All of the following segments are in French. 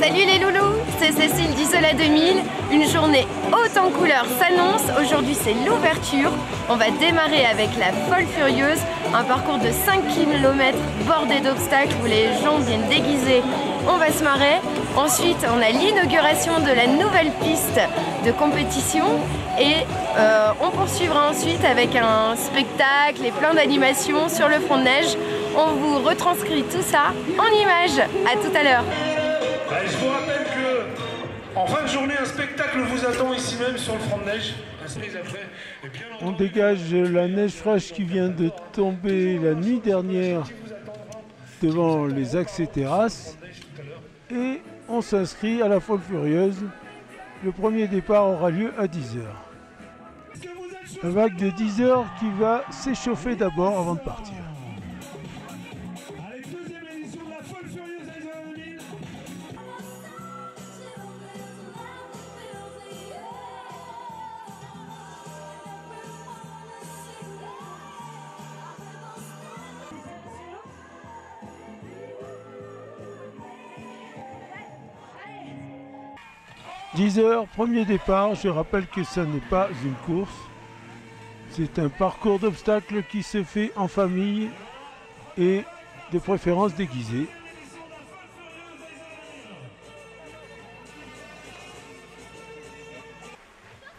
Salut les loulous, c'est Cécile d'Isola 2000. Une journée haute en couleurs s'annonce. Aujourd'hui c'est l'ouverture. On va démarrer avec la Folle Furieuse, un parcours de 5 km bordé d'obstacles où les gens viennent déguisés. On va se marrer. Ensuite on a l'inauguration de la nouvelle piste de compétition et on poursuivra ensuite avec un spectacle et plein d'animations sur le front de neige. On vous retranscrit tout ça en images. À tout à l'heure. Je vous rappelle que en fin de journée, un spectacle vous attend ici même sur le front de neige. On dégage la neige fraîche qui vient de tomber la nuit dernière devant les accès terrasses et on s'inscrit à la Folle Furieuse. Le premier départ aura lieu à 10 h. Un vague de 10 h qui va s'échauffer d'abord avant de partir. 10 h, premier départ. Je rappelle que ce n'est pas une course. C'est un parcours d'obstacles qui se fait en famille et de préférence déguisé.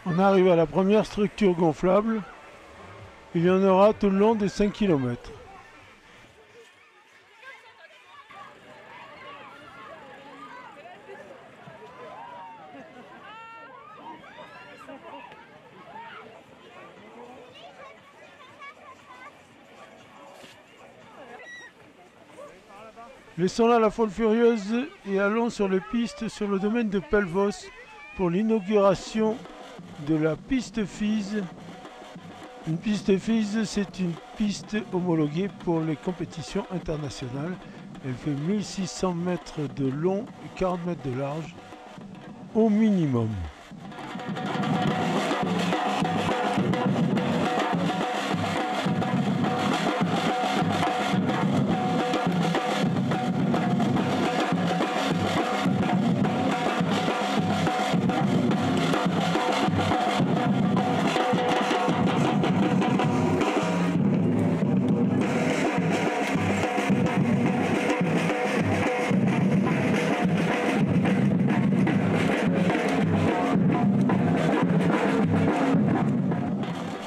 On arrive à la première structure gonflable. Il y en aura tout le long des 5 km. Laissons là la Folle Furieuse et allons sur les pistes sur le domaine de Pelvos pour l'inauguration de la piste FIS. Une piste FIS, c'est une piste homologuée pour les compétitions internationales. Elle fait 1600 mètres de long et 40 mètres de large au minimum.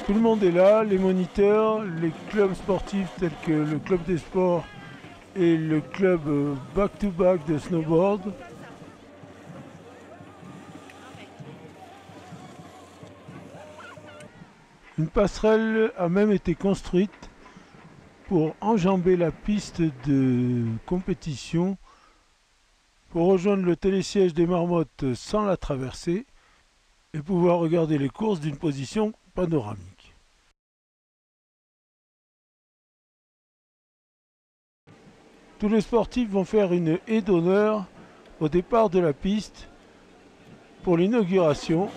Tout le monde est là, les moniteurs, les clubs sportifs tels que le club des sports et le club back-to-back de snowboard. Une passerelle a même été construite pour enjamber la piste de compétition pour rejoindre le télésiège des Marmottes sans la traverser et pouvoir regarder les courses d'une position panoramique. Tous les sportifs vont faire une haie d'honneur au départ de la piste pour l'inauguration.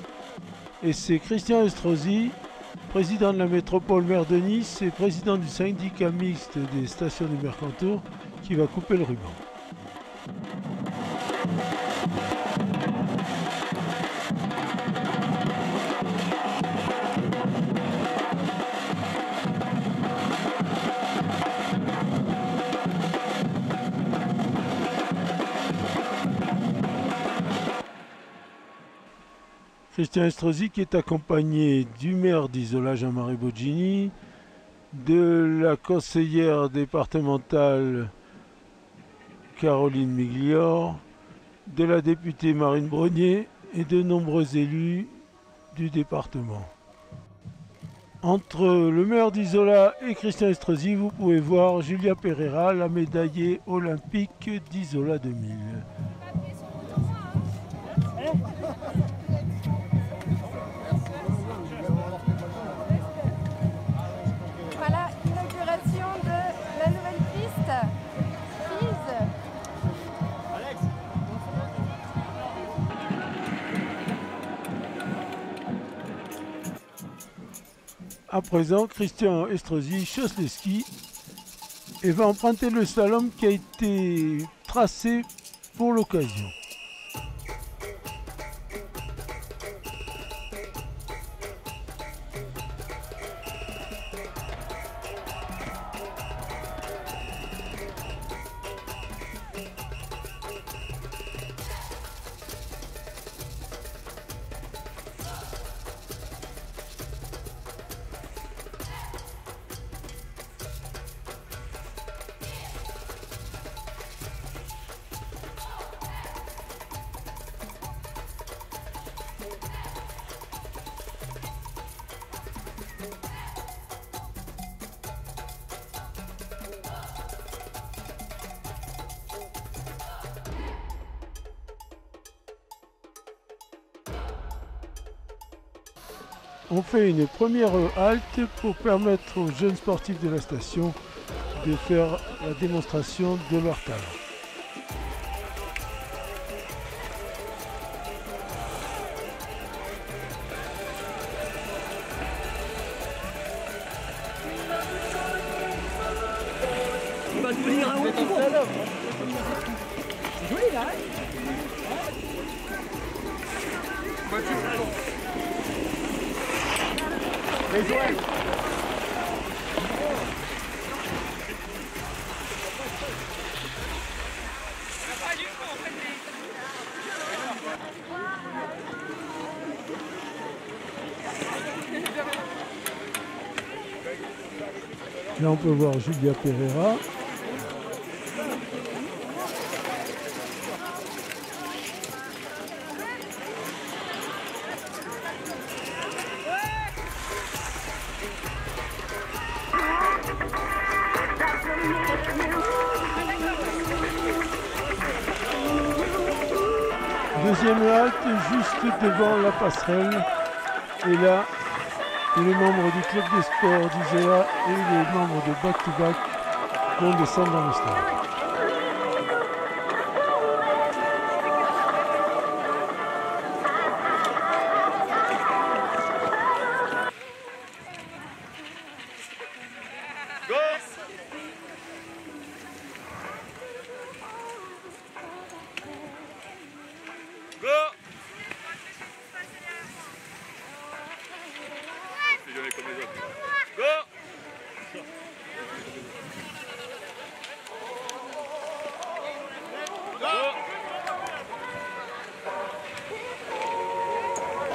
Et c'est Christian Estrosi, président de la métropole maire de Nice et président du syndicat mixte des stations du Mercantour, qui va couper le ruban. Christian Estrosi qui est accompagné du maire d'Isola Jean-Marie Boggini, de la conseillère départementale Caroline Miglior, de la députée Marine Brognier et de nombreux élus du département. Entre le maire d'Isola et Christian Estrosi, vous pouvez voir Julia Pereira, la médaillée olympique d'Isola 2000. Voilà, l'inauguration de la nouvelle piste FIS. Alex. À présent, Christian Estrosi chausse les skis et va emprunter le slalom qui a été tracé pour l'occasion. On fait une première halte pour permettre aux jeunes sportifs de la station de faire la démonstration de leur talent. Il va devenir un haut niveau. C'est joli là, hein? Les Joël. Là on peut voir Julia Pereira. Deuxième halte juste devant la passerelle. Et là, tous les membres du club des sports d'Isea et les membres de Back to Back vont descendre dans le stade.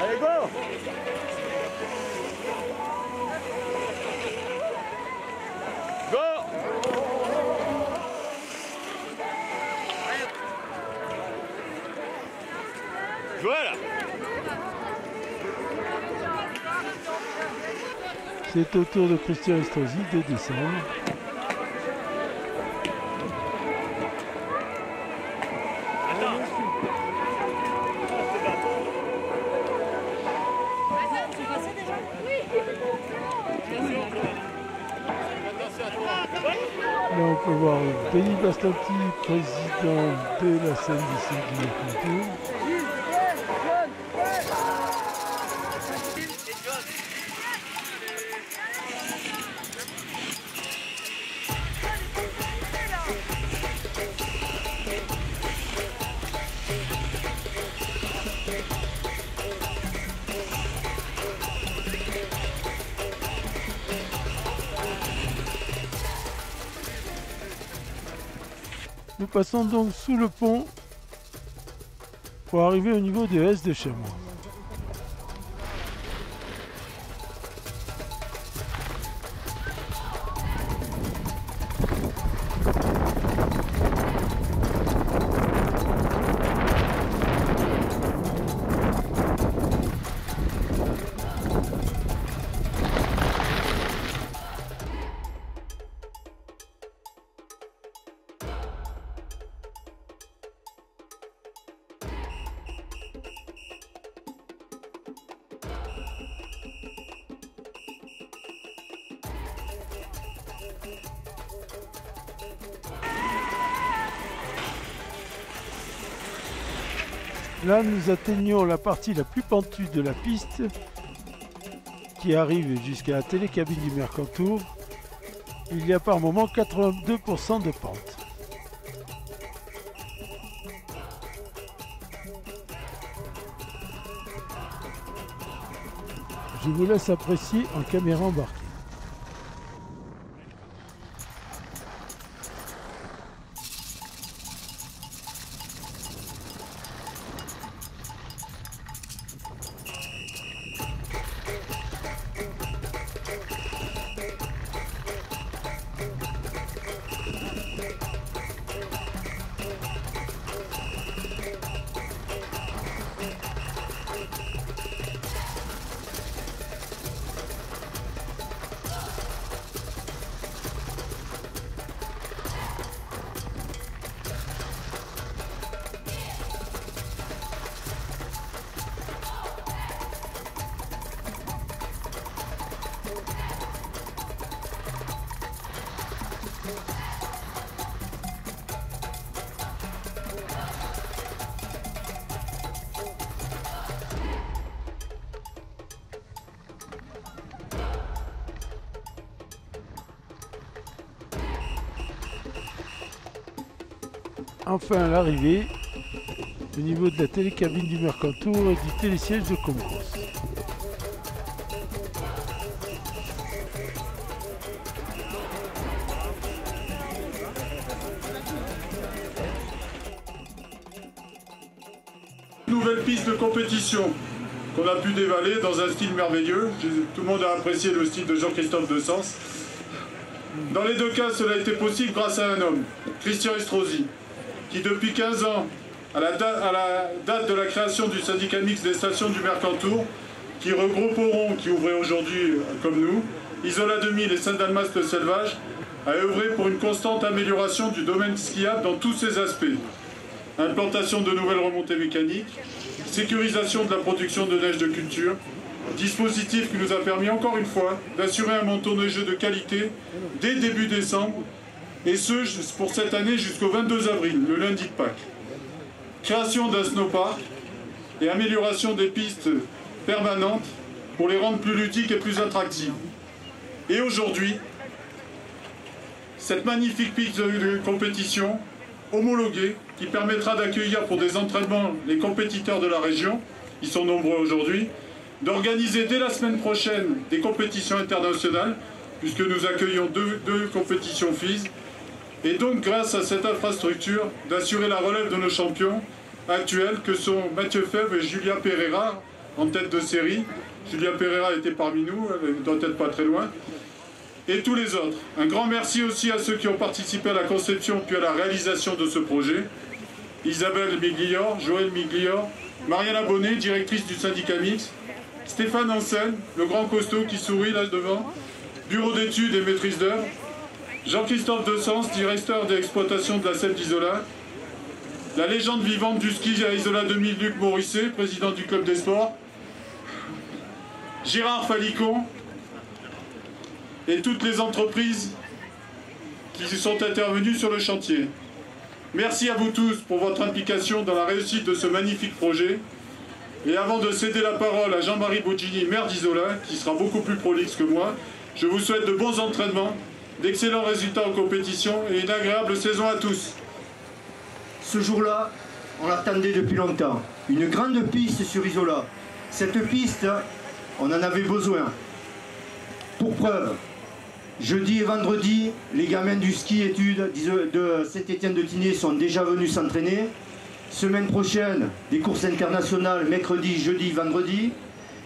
Allez, go! Go! Voilà! C'est au tour de Christian Estrosi de descendre. Là on peut voir Denis Bastanti, président de la CNDC du Mercantour. Nous passons donc sous le pont pour arriver au niveau des S de Chamois. Là, nous atteignons la partie la plus pentue de la piste qui arrive jusqu'à la télécabine du Mercantour. Il y a par moment 82% de pente. Je vous laisse apprécier en caméra embarquée. enfin l'arrivée au niveau de la télécabine du Mercantour et du télésiège de Comgros. Nouvelle piste de compétition qu'on a pu dévaler dans un style merveilleux. Tout le monde a apprécié le style de Jean-Christophe de Sens. Dans les deux cas, cela a été possible grâce à un homme, Christian Estrosi, qui depuis 15 ans, à la date de la création du syndicat mixte des stations du Mercantour, qui regrouperont, qui ouvrait aujourd'hui comme nous, Isola 2000 et Saint-Dalmas le Selvage, a œuvré pour une constante amélioration du domaine skiable dans tous ses aspects. Implantation de nouvelles remontées mécaniques, sécurisation de la production de neige de culture, dispositif qui nous a permis encore une fois d'assurer un manteau neigeux de qualité dès début décembre, et ce pour cette année jusqu'au 22 avril, le lundi de Pâques. Création d'un snowpark et amélioration des pistes permanentes pour les rendre plus ludiques et plus attractives. Et aujourd'hui, cette magnifique piste de compétition homologuée qui permettra d'accueillir pour des entraînements les compétiteurs de la région, ils sont nombreux aujourd'hui, d'organiser dès la semaine prochaine des compétitions internationales, puisque nous accueillons deux compétitions FIS, et donc grâce à cette infrastructure, d'assurer la relève de nos champions actuels, que sont Mathieu Febvre et Julia Pereira, en tête de série. Julia Pereira était parmi nous, elle doit être pas très loin. Et tous les autres. Un grand merci aussi à ceux qui ont participé à la conception puis à la réalisation de ce projet. Isabelle Miglior, Joël Miglior, Mariana Bonnet, directrice du syndicat mixte, Stéphane Hansen, le grand costaud qui sourit là devant, bureau d'études et maîtrise d'œuvre, Jean-Christophe de Sens, directeur d'exploitation de la SEP d'Isola, la légende vivante du ski à Isola 2000, Luc Morisset, président du club des sports, Gérard Falicon, et toutes les entreprises qui sont intervenues sur le chantier. Merci à vous tous pour votre implication dans la réussite de ce magnifique projet. Et avant de céder la parole à Jean-Marie Boggini, maire d'Isola, qui sera beaucoup plus prolixe que moi, je vous souhaite de bons entraînements, d'excellents résultats en compétition et une agréable saison à tous. Ce jour-là, on l'attendait depuis longtemps. Une grande piste sur Isola. Cette piste, on en avait besoin. Pour preuve, jeudi et vendredi, les gamins du ski études de Saint-Étienne-de-Tinée sont déjà venus s'entraîner. Semaine prochaine, des courses internationales, mercredi, jeudi, vendredi.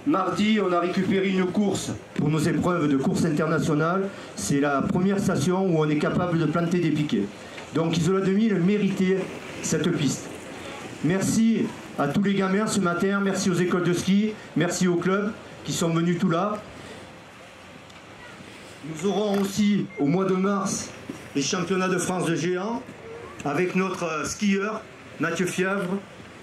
Mardi, on a récupéré une course pour nos épreuves de course internationale. C'est la première station où on est capable de planter des piquets. Donc Isola 2000 méritait cette piste. Merci à tous les gamins ce matin, merci aux écoles de ski, merci aux clubs qui sont venus tout là. Nous aurons aussi au mois de mars les championnats de France de géants avec notre skieur Mathieu Febvre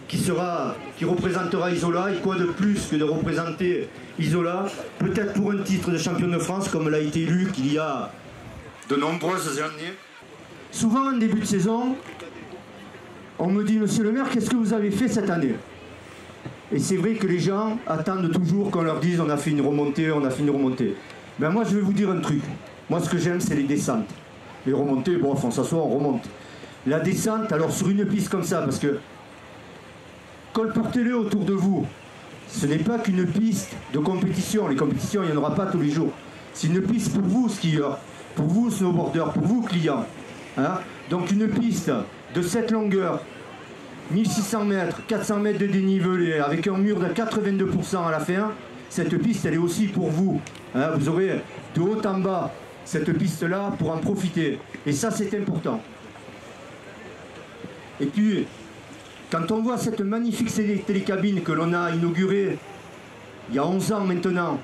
qui représentera Isola. Et quoi de plus que de représenter Isola, peut-être pour un titre de champion de France comme l'a été Luc il y a de nombreuses années. Souvent en début de saison, on me dit, monsieur le maire, qu'est-ce que vous avez fait cette année? Et c'est vrai que les gens attendent toujours qu'on leur dise on a fait une remontée, on a fait une remontée. Ben moi je vais vous dire un truc. Moi ce que j'aime c'est les descentes. Les remontées, bon, on s'assoit, on remonte. La descente, alors sur une piste comme ça, parce que colportez-le autour de vous. Ce n'est pas qu'une piste de compétition. Les compétitions, il n'y en aura pas tous les jours. C'est une piste pour vous, skieurs, pour vous, snowboarders, pour vous, clients. Hein? Donc une piste de cette longueur, 1600 mètres, 400 mètres de dénivelé, avec un mur de 82% à la fin, cette piste, elle est aussi pour vous. Hein? Vous aurez de haut en bas cette piste-là pour en profiter. Et ça, c'est important. Et puis, quand on voit cette magnifique télécabine que l'on a inaugurée il y a 11 ans maintenant,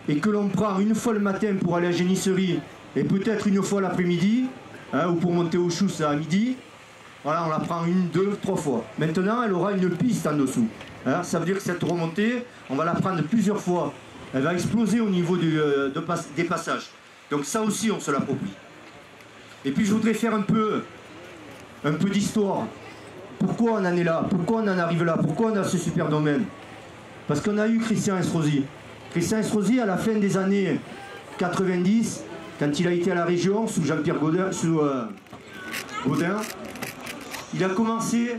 et que l'on prend une fois le matin pour aller à Génisserie, et peut-être une fois l'après-midi, hein, ou pour monter au Chousse à midi, voilà, on la prend une, deux, trois fois. Maintenant, elle aura une piste en dessous. Hein, ça veut dire que cette remontée, on va la prendre plusieurs fois. Elle va exploser au niveau des passages. Donc ça aussi, on se l'approprie. Et puis, je voudrais faire un peu d'histoire. Pourquoi on en est là? Pourquoi on en arrive là? Pourquoi on a ce super domaine? Parce qu'on a eu Christian Estrosi. Christian Estrosi, à la fin des années 90, quand il a été à la région, sous Jean-Pierre Gaudin, il a commencé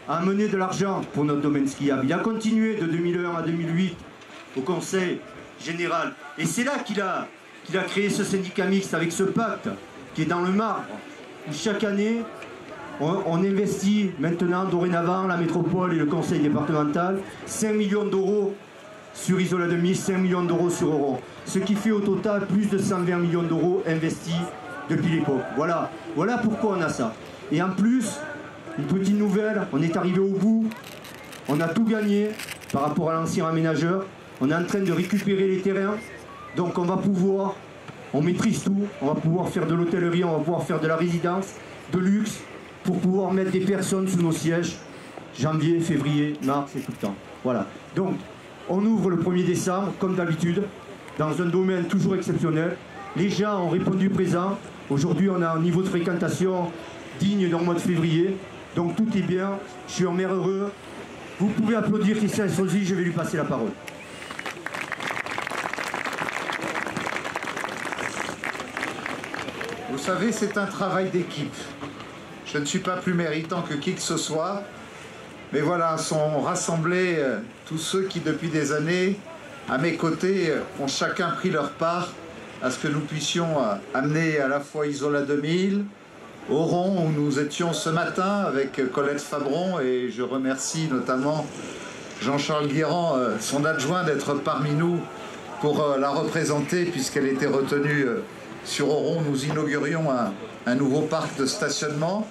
à amener de l'argent pour notre domaine skiable. Il a continué de 2001 à 2008 au Conseil général. Et c'est là qu'il a créé ce syndicat mixte avec ce pacte qui est dans le marbre, où chaque année, on investit maintenant, dorénavant, la métropole et le conseil départemental, 5 millions d'euros sur Isola 2000, 5 millions d'euros sur Oron. Ce qui fait au total plus de 120 millions d'euros investis depuis l'époque. Voilà pourquoi on a ça. Et en plus, une petite nouvelle, on est arrivé au bout, on a tout gagné par rapport à l'ancien aménageur. On est en train de récupérer les terrains, donc on va pouvoir, on maîtrise tout, on va pouvoir faire de l'hôtellerie, on va pouvoir faire de la résidence, de luxe, pour pouvoir mettre des personnes sous nos sièges, janvier, février, mars et tout le temps. Voilà. Donc, on ouvre le 1er décembre, comme d'habitude, dans un domaine toujours exceptionnel. Les gens ont répondu présent. Aujourd'hui, on a un niveau de fréquentation digne d'un mois de février. Donc, tout est bien. Je suis en mer heureux. Vous pouvez applaudir Christian Estrosi, je vais lui passer la parole. Vous savez, c'est un travail d'équipe. Je ne suis pas plus méritant que qui que ce soit, mais voilà, sont rassemblés tous ceux qui, depuis des années, à mes côtés, ont chacun pris leur part à ce que nous puissions amener à la fois Isola 2000, Oron, où nous étions ce matin avec Colette Fabron, et je remercie notamment Jean-Charles Guérand, son adjoint, d'être parmi nous pour la représenter, puisqu'elle était retenue sur Oron. Nous inaugurions un nouveau parc de stationnement.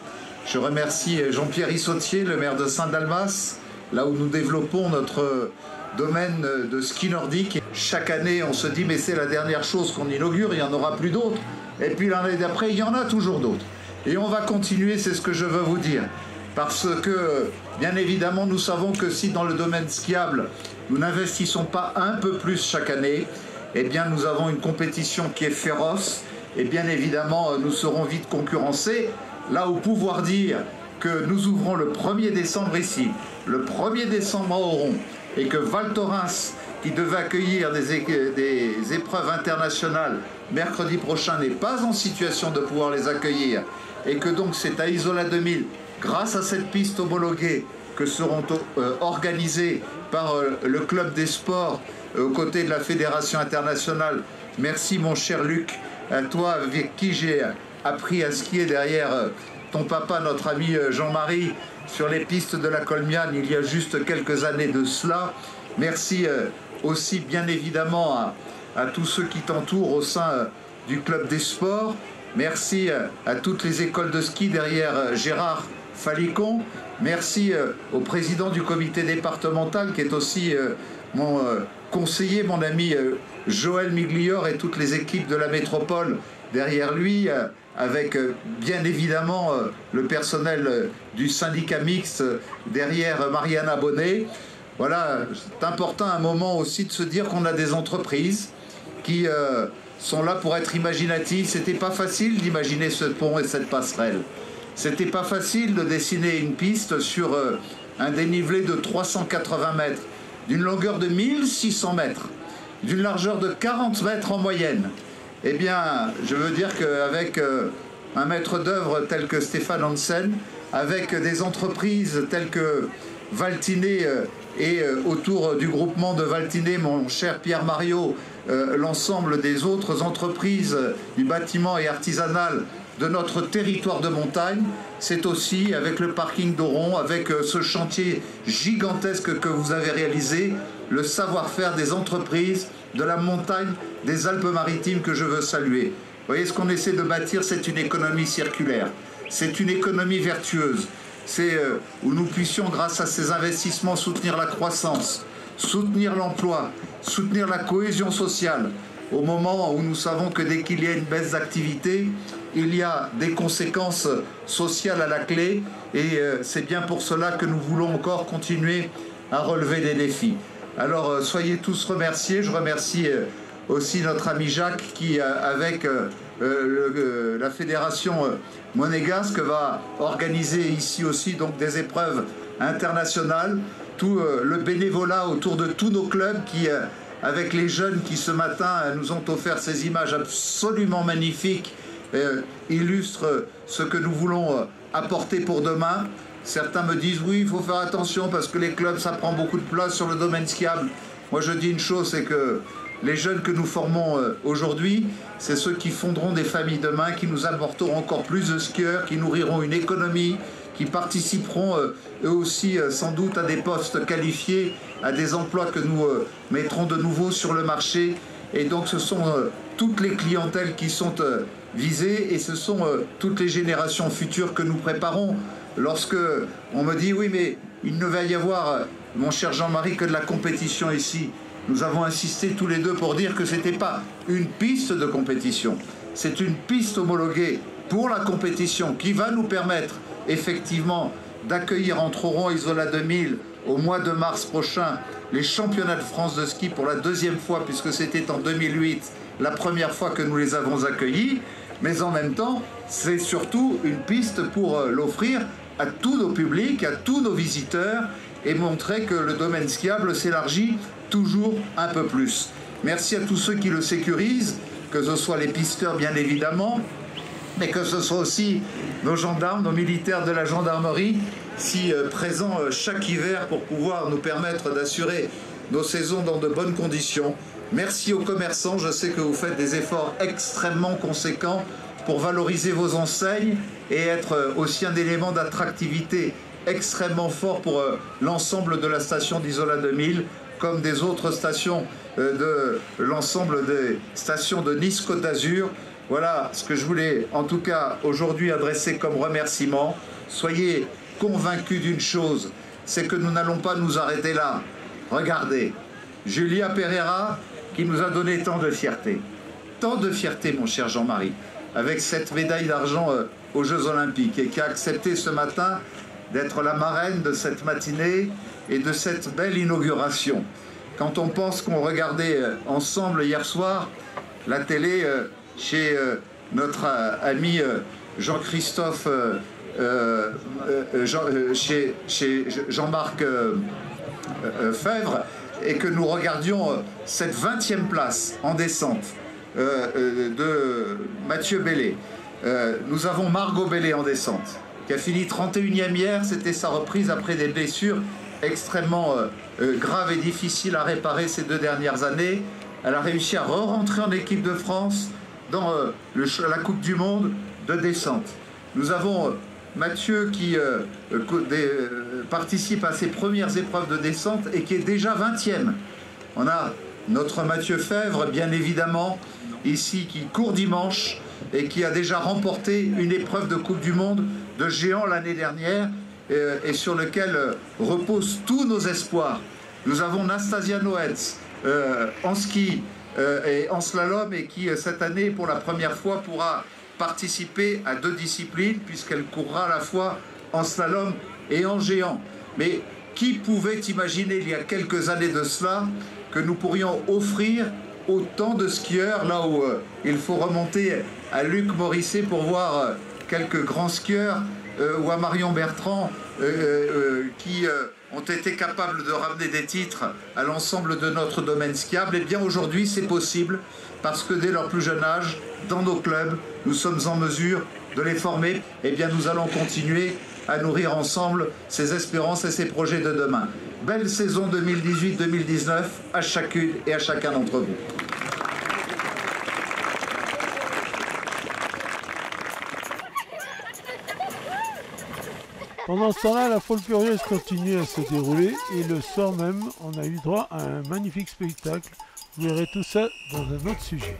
Je remercie Jean-Pierre Issautier, le maire de Saint-Dalmas, là où nous développons notre domaine de ski nordique. Chaque année, on se dit, mais c'est la dernière chose qu'on inaugure, il n'y en aura plus d'autres. Et puis l'année d'après, il y en a toujours d'autres. Et on va continuer, c'est ce que je veux vous dire. Parce que, bien évidemment, nous savons que si dans le domaine skiable, nous n'investissons pas un peu plus chaque année, eh bien, nous avons une compétition qui est féroce. Et bien évidemment, nous serons vite concurrencés. Là où pouvoir dire que nous ouvrons le 1er décembre ici, le 1er décembre à Oron, et que Val Thorens, qui devait accueillir des épreuves internationales mercredi prochain, n'est pas en situation de pouvoir les accueillir, et que donc c'est à Isola 2000, grâce à cette piste homologuée, que seront organisées par le club des sports aux côtés de la Fédération internationale. Merci mon cher Luc, à toi avec qui j'ai appris à skier derrière ton papa, notre ami Jean-Marie, sur les pistes de la Colmiane il y a juste quelques années de cela. Merci aussi bien évidemment à tous ceux qui t'entourent au sein du club des sports. Merci à toutes les écoles de ski derrière Gérard Falicon. Merci au président du comité départemental qui est aussi mon conseiller, mon ami Joël Miglior, et toutes les équipes de la métropole derrière lui, avec bien évidemment le personnel du syndicat mixte derrière Mariana Bonnet. Voilà, c'est important à un moment aussi de se dire qu'on a des entreprises qui sont là pour être imaginatives. C'était pas facile d'imaginer ce pont et cette passerelle. C'était pas facile de dessiner une piste sur un dénivelé de 380 mètres, d'une longueur de 1600 mètres, d'une largeur de 40 mètres en moyenne. Eh bien, je veux dire qu'avec un maître d'œuvre tel que Stéphane Hansen, avec des entreprises telles que Valtiné et autour du groupement de Valtiné, mon cher Pierre Mariot, l'ensemble des autres entreprises du bâtiment et artisanal de notre territoire de montagne, c'est aussi avec le parking d'Oron, avec ce chantier gigantesque que vous avez réalisé, le savoir-faire des entreprises de la montagne des Alpes-Maritimes que je veux saluer. Vous voyez, ce qu'on essaie de bâtir, c'est une économie circulaire, c'est une économie vertueuse, c'est où nous puissions, grâce à ces investissements, soutenir la croissance, soutenir l'emploi, soutenir la cohésion sociale, au moment où nous savons que dès qu'il y a une baisse d'activité, il y a des conséquences sociales à la clé, et c'est bien pour cela que nous voulons encore continuer à relever des défis. Alors soyez tous remerciés. Je remercie aussi notre ami Jacques qui, avec la fédération monégasque, va organiser ici aussi donc des épreuves internationales. Tout le bénévolat autour de tous nos clubs qui, avec les jeunes qui ce matin nous ont offert ces images absolument magnifiques, illustre ce que nous voulons apporter pour demain. Certains me disent oui, il faut faire attention parce que les clubs, ça prend beaucoup de place sur le domaine skiable. Moi, je dis une chose, c'est que les jeunes que nous formons aujourd'hui, c'est ceux qui fonderont des familles demain, qui nous apporteront encore plus de skieurs, qui nourriront une économie, qui participeront eux aussi sans doute à des postes qualifiés, à des emplois que nous mettrons de nouveau sur le marché. Et donc ce sont toutes les clientèles qui sont visées et ce sont toutes les générations futures que nous préparons. Lorsque on me dit oui mais il ne va y avoir, mon cher Jean-Marie, que de la compétition ici, nous avons insisté tous les deux pour dire que ce n'était pas une piste de compétition, c'est une piste homologuée pour la compétition qui va nous permettre effectivement d'accueillir entre Oron et Isola 2000 au mois de mars prochain les championnats de France de ski pour la deuxième fois, puisque c'était en 2008 la première fois que nous les avons accueillis, mais en même temps c'est surtout une piste pour l'offrir à tous nos publics, à tous nos visiteurs et montrer que le domaine skiable s'élargit toujours un peu plus. Merci à tous ceux qui le sécurisent, que ce soit les pisteurs bien évidemment, mais que ce soit aussi nos gendarmes, nos militaires de la gendarmerie, si présents chaque hiver pour pouvoir nous permettre d'assurer nos saisons dans de bonnes conditions. Merci aux commerçants, je sais que vous faites des efforts extrêmement conséquents pour valoriser vos enseignes et être aussi un élément d'attractivité extrêmement fort pour l'ensemble de la station d'Isola 2000, comme des autres stations de l'ensemble des stations de Nice-Côte d'Azur. Voilà ce que je voulais en tout cas aujourd'hui adresser comme remerciement. Soyez convaincus d'une chose, c'est que nous n'allons pas nous arrêter là. Regardez, Julia Pereira qui nous a donné tant de fierté mon cher Jean-Marie, avec cette médaille d'argent aux Jeux Olympiques et qui a accepté ce matin d'être la marraine de cette matinée et de cette belle inauguration. Quand on pense qu'on regardait ensemble hier soir la télé chez notre ami Jean-Christophe, chez Jean-Marc Fèvre, et que nous regardions cette 20e place en descente de Mathieu Bellé. Nous avons Margot Bellé en descente, qui a fini 31e hier. C'était sa reprise après des blessures extrêmement graves et difficiles à réparer ces 2 dernières années. Elle a réussi à re-rentrer en équipe de France dans la Coupe du Monde de descente. Nous avons Mathieu qui participe à ses premières épreuves de descente et qui est déjà 20e. On a notre Mathieu Fèvre, bien évidemment, ici, qui court dimanche et qui a déjà remporté une épreuve de Coupe du Monde de géant l'année dernière et sur lequel reposent tous nos espoirs. Nous avons Nastasia Noetz en ski et en slalom et qui cette année pour la première fois pourra participer à 2 disciplines puisqu'elle courra à la fois en slalom et en géant. Mais qui pouvait imaginer il y a quelques années de cela que nous pourrions offrir autant de skieurs, là où il faut remonter à Luc Morisset pour voir quelques grands skieurs ou à Marion Bertrand qui ont été capables de ramener des titres à l'ensemble de notre domaine skiable. Et bien aujourd'hui c'est possible parce que dès leur plus jeune âge, dans nos clubs, nous sommes en mesure de les former. Et bien nous allons continuer à nourrir ensemble ces espérances et ces projets de demain. Belle saison 2018-2019 à chacune et à chacun d'entre vous. Pendant ce temps-là, la folle furieuse continue à se dérouler et le soir même, on a eu droit à un magnifique spectacle. Vous verrez tout ça dans un autre sujet.